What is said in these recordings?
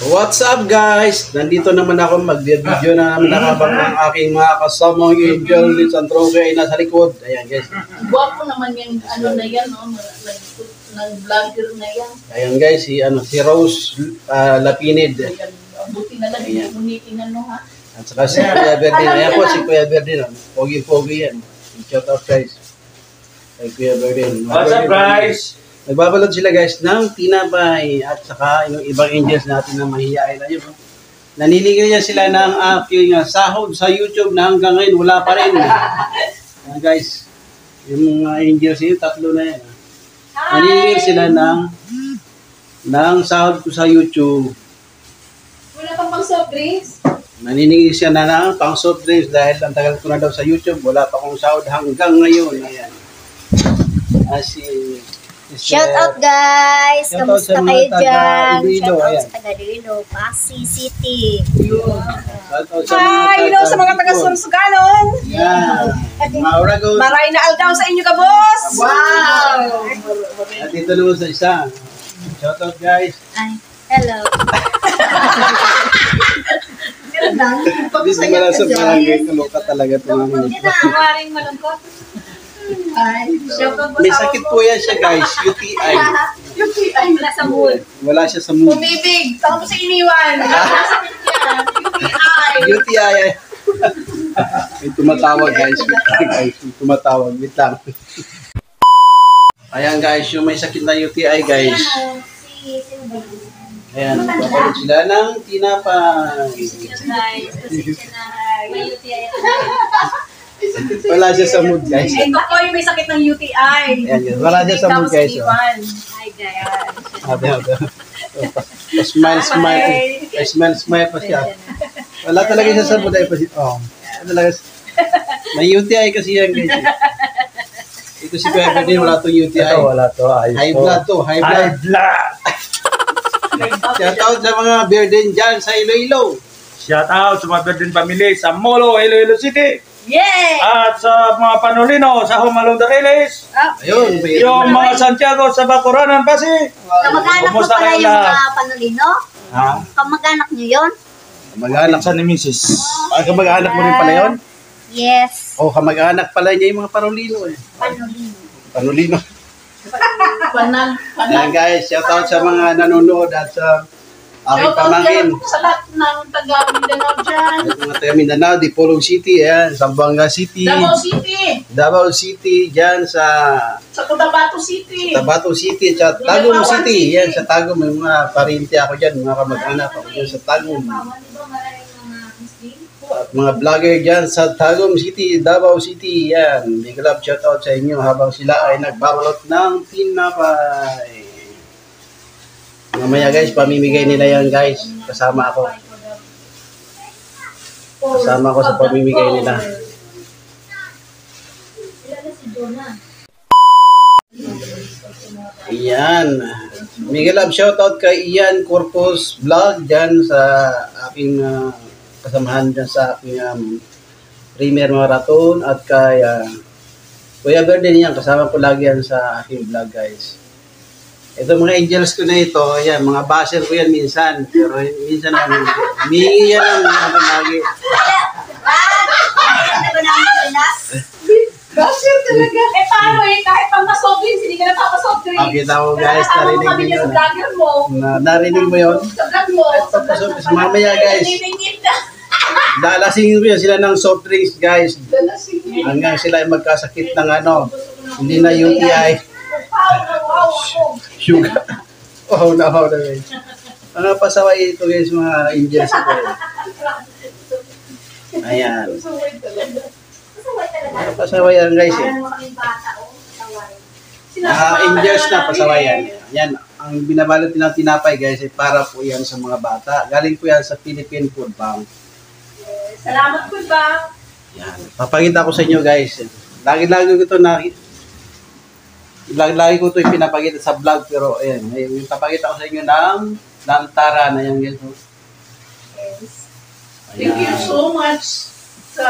What's up guys? Nandito naman ako mag-video na naman nakabang ang aking mga kasamang angel ni Santroque ay nasa likod. Ayan guys. Guwapo naman yung ano na yan, no? Nag-vlogger na yan. Ayan guys, si Rose Lapinid. Ayan, buti na lang yung unitin ano ha. At saka si Kuya Verdin. Ayan po si Kuya Verdin. Pogi-pogi yan. Shout out guys. Kay Kuya Verdin. What's up guys? Nagbabalot sila guys ng tinapay at saka yung ibang angels natin na mahihain na yun. Naninigyan sila ng aking sahod sa YouTube na hanggang ngayon wala pa rin. Guys, yung mga angels yun, tatlo na yan. Naninigyan sila ng sahod ko sa YouTube. Wala pang pang soft drinks? Naninigyan siya na ng pang soft drinks dahil ang tagal ko na daw sa YouTube. Wala pa akong sahod hanggang ngayon. Ayan. Shout out guys! Shout out Kamusta sa mga kayo taga dyan? Iloilo, Shout out ayan. sa taga Iloilo, Pasig City. Shout out sa Hi! Hello sa mga taga-Sursuganon! Yan. Mga Oragon. Maray na aldaw sa inyo ka, boss! Wow! At dito naman sa isa. Shout out guys. Ay, hello. Dito mo lang sa barangay. Kaloka talaga ito. Hindi na, maring malungkot. Ay, shout out po May sa sakit po yan siya guys. UTI. UTI. Wala sa mood. Wala siya sa mood. Umibig. Saan mo siya iniwan? Sakit niya. UTI. UTI. May tumatawag guys. May tumatawag. Wait lang. Ayan guys. Yung may sakit na UTI guys. Ayan. Papalit sila ng tinapay. May UTI. Wala siya sa mood guys. Ito po yung may sakit ng UTI. Ayan guys. Wala siya sa mood guys. Hi guys. Smile pa siya. Wala talaga siya sa mood. May UTI kasi yan guys. Ito si Kuya Verdin, wala to UTI. Ito, wala to. Ayos High to. blood to, high High blood. blood. Shout out sa mga Verdin dyan sa Iloilo. Shout out sa mga Verdin family sa Molo, Iloilo City. Yay! At sa mga Panolino sa Humalong Dariles. Ayun. Yung mga Santiago sa Bacuranan, Pasig. Kamag-anak mo Kumusta pala kayo yung lahat? mga Panolino? Ha? Kamag-anak nyo yun? Kamag-anak. Sa ni Mrs. Kamag-anak mo rin pala yun? Yes. O, kamag-anak pala niya yung mga Parolino eh. Panolino. Panolino. Panal. Ayan guys, shout out sa mga nanonood at sa aking Shout out pamangkin. dyan sa lahat ng taga Mindanao dyan. At mga taga Mindanao, Dipolog City, ayan, Zamboanga City, Davao City. Davao City, dyan sa Sa Cotabato City. Tabato City, at sa Tagum City. Yan, sa Tagum, may mga parinti ako dyan, mga kamag-anak ako dyan sa Tagum. At mga vlogger dyan sa Tagum City, Davao City, yan. Big love, shout out sa inyo habang sila ay nagbabalot ng tinapay. Mamaya guys, pamimigay nila yan guys. Kasama ako. Kasama ko sa pamimigay nila. Ayan. Miguel Love, shoutout kay Ian Corpus Vlog dyan sa aking kasamahan dyan sa aking Premier Marathon at kay Kuya Verdin yan. Kasama ko lagi yan sa aking vlog guys. Ito mga angels ko na ito, ayan, mga basher ko yan minsan. Pero minsan humingi yan ang lagi. Basir talaga. Eh paano eh, kahit pang soft drinks, hindi ka napapasoft drinks. Okay, tao guys, narinig mo Kami niya yun. sa vlogger mo. Narinig mo yun? Sa vlog mo. Papasok, mamaya guys, Naniningit na. lalasingin ko yan sila ng soft drinks guys. Dalasing niya. Hanggang sila ay magkasakit ng hindi na UTI. Wow. Sugar. Oh, na guys. Mga pasaway ito guys, mga angels ito. Ayan. Mga pasaway yan guys eh. Angels na pasaway yan. Yan, ang binabalot ng tinapay guys ay para po yan sa mga bata. Galing po yan sa Philippine Food Bank. Salamat po ba? Yan. Papakita ko sa inyo guys. Lagi-lagi ko ito lagi ko ito ipinapakita sa vlog pero ayan, yung papakita ko sa inyo ng lantara na yung guys. Thank you so much sa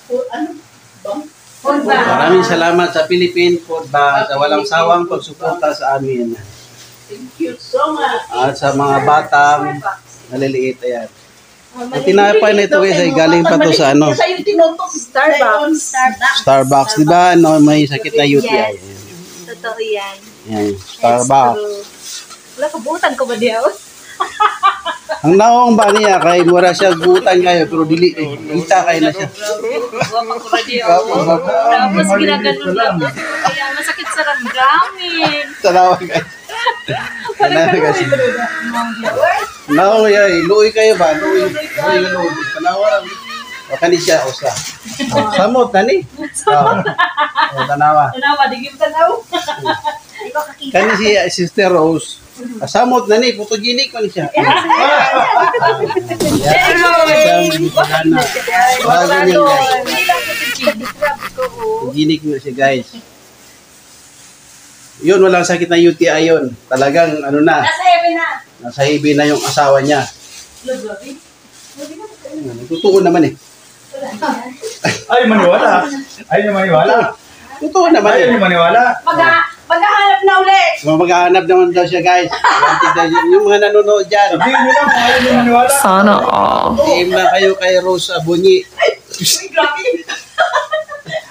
Food Bank. Maraming salamat sa Philippine Food Bank sa walang sawang pagsuporta sa amin. Thank you so much. At sa mga batang naliliit, ayan. Ang tinapay na ito guys ay galing pa to sa ano, Sa yung tinutok. Starbucks. Starbucks, di ba? No, may sakit na UTI. Yes. Totoo yan. Ayan, Starbucks. Wala, kabutan ko ba diyaw? Ang naong ba niya, kay mura siya gutan kayo, pero dili, kita kayo na siya. Wapang ko ba diyaw? Tapos, Tapos ginaganon lang. Kaya masakit sa ramdamin. Tanawa guys. Tanawa guys. Naong yay, luoy kayo ba? Luoy. Tanawa lang. O kani siya, usa. Samot na ni. O, tanawa. Tanawa, digim tanaw. Ikaw kakita. Kani si Sister Rose. Samot na ni, photogenic man siya. Photogenic na siya guys. Yun, walang sakit na UTI yun. Talagang ano na, Nasa heaven na. nasa hibi na yung asawa niya. Totoo naman eh. Ay, maniwala. Ay, maniwala. Totoo naman Ay, eh. maniwala. Maghahanap na ulit. Maghahanap naman daw siya guys. Yung mga nanonood dyan. Sabihin nyo lang kung ayaw nyo maniwala. Sana all. Team na kayo kay Rose Abunyi. Uy, grabe.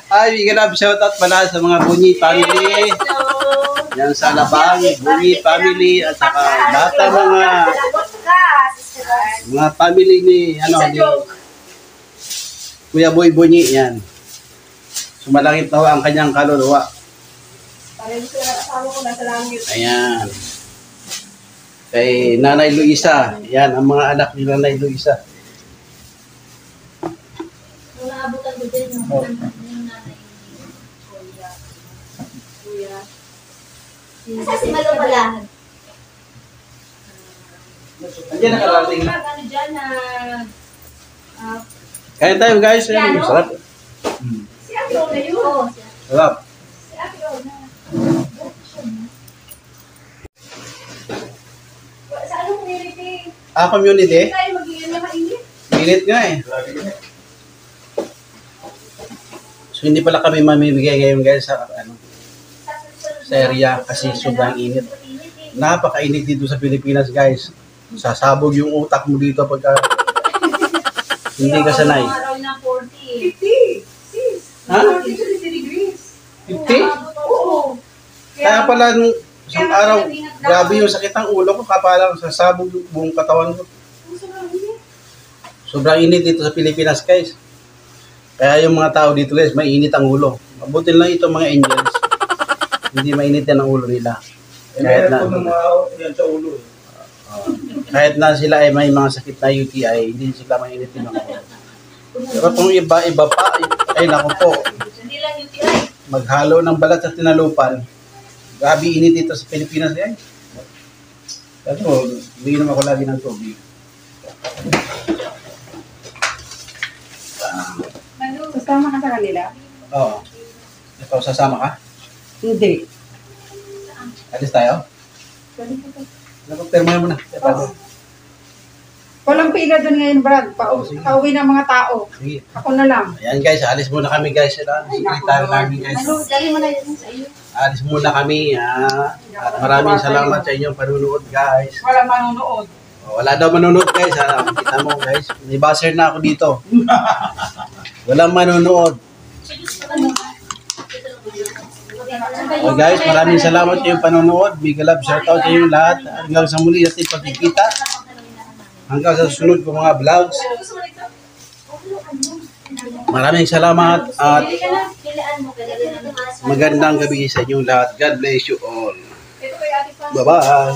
Ay, big love shoutout pala sa mga Bunyi family. Yan sa Alabang, Bunyi family at saka lahat ng mga family ni ano ni Kuya Boy Bunyi yan. Sumalangit na ang kanyang kaluluwa. Parang gusto na kasama ko nasa langit. Ayan. Kay Nanay Luisa. Yan, ang mga anak ni Nanay Luisa. Nung naabutan ko din yung Oh. nanay Kuya. Asa si Malo pala? Andiyan nakarating na. Ano dyan na... Kaya tayo guys. Ayan, sarap. Si Ate Rona yun. Oo. Sarap. Si Ate Rona. Sa anong community? Community. Tayo mag-iyan na mainit. Minute nga eh. So hindi pala kami mamimigay ngayon guys sa ano sa area kasi sobrang init. Napakainit dito sa Pilipinas guys. Sasabog yung utak mo dito pagka hindi ka sanay. Araw na 40. 50. Sis. Ha? 50 degrees. 50? Oo. Kaya pala nung isang araw, grabe yung sakit ng ulo ko kapalang sasabog yung buong katawan ko. Sobrang init dito sa Pilipinas guys. Kaya yung mga tao dito guys, mainit ang ulo. Mabuti lang ito mga angels. Hindi mainit yan ang ulo nila. Kahit na, yan sa ulo. kahit na sila ay may mga sakit na UTI, hindi sila mainit din ang ulo. Pero kung iba pa, ay naku po, Hindi lang UTI. maghalo ng balat sa tinalupan. Grabe init dito sa Pilipinas guys. Pero, bigyan naman ako lagi ng tubig. Kasama ka sa kanila? Oo. Ito, sasama ka? Hindi. Alis tayo? Termo mo na. Walang pila doon ngayon, Brad. Sige. Pauwi ng mga tao. Sige. Ako na lang. Ayan guys, alis muna kami guys. Sekretary namin guys. Dali mo na yun sa iyo. Alis muna kami. At maraming salamat sa inyong panunood guys. Walang manonood. Wala daw manonood guys. Kita mo guys. May buzzer na ako dito. Walang manonood. Okay guys, maraming salamat sa inyong panunood. Big love, shoutout sa inyong lahat. Hanggang sa muli natin pagkikita. Hanggang sa susunod ko mga vlogs. Maraming salamat at magandang gabi sa inyong lahat. God bless you all. Bye-bye.